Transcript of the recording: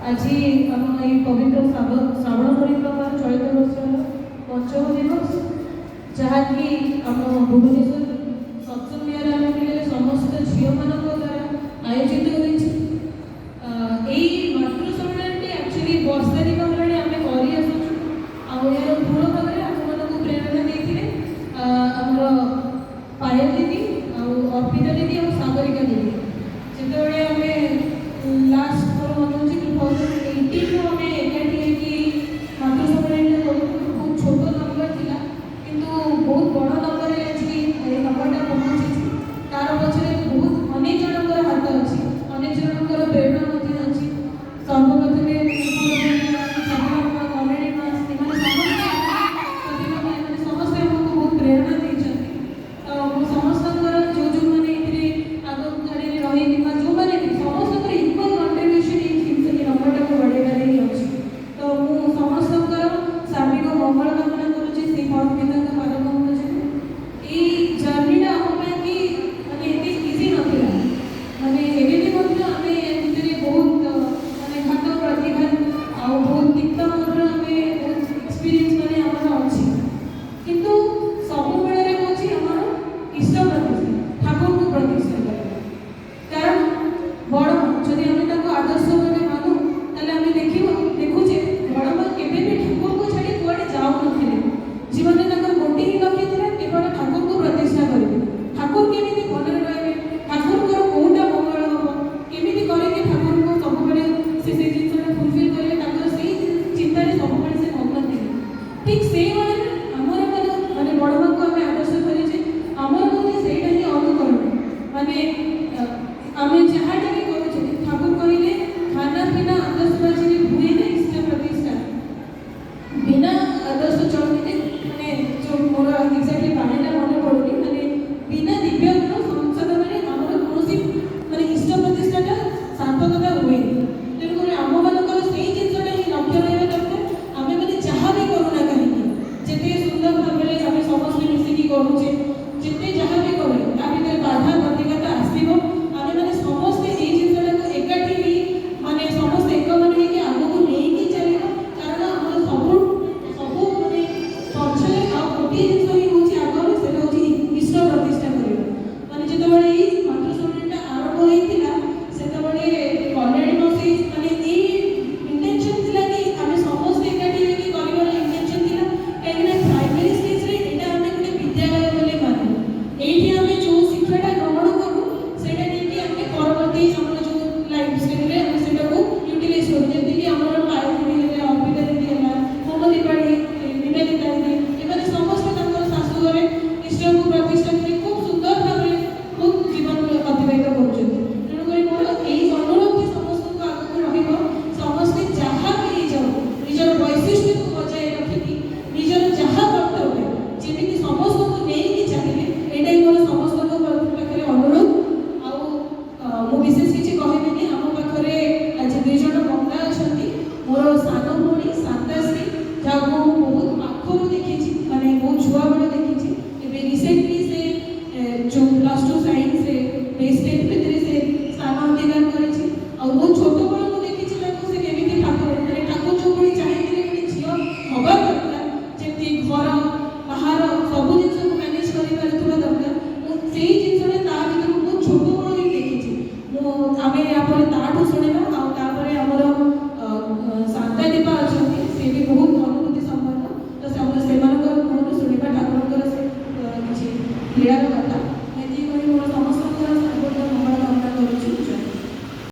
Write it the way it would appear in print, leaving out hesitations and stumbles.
आज आम ये पवित्र श्रावण परिक्रमा चलित वर्षर पंचम दिवस जहाँकि आम भुवनेश्वर सत्संग मेला समस्त झील मान द्वारा आयोजित होती मातृ एक्चुअली वर्षा दिन होगा आम कर यार मूल भाव में आपको प्रेरणा देते आमर पायल दीदी अर्पिता दीदी और सागरिका दीदी जिते आम लास्ट थर मन 2018 आम एकाठी मातृ बहुत छोट नंबर था किंतु बहुत बड़ नंबर नंबरटा पहुँची तार पछरे बहुत अनेक जनकर हाथ अच्छी अनेक जनकर प्रेरणा अच्छी सर्वप्रथम समस्ते हमको बहुत प्रेरणा मोर सान भौणी शांता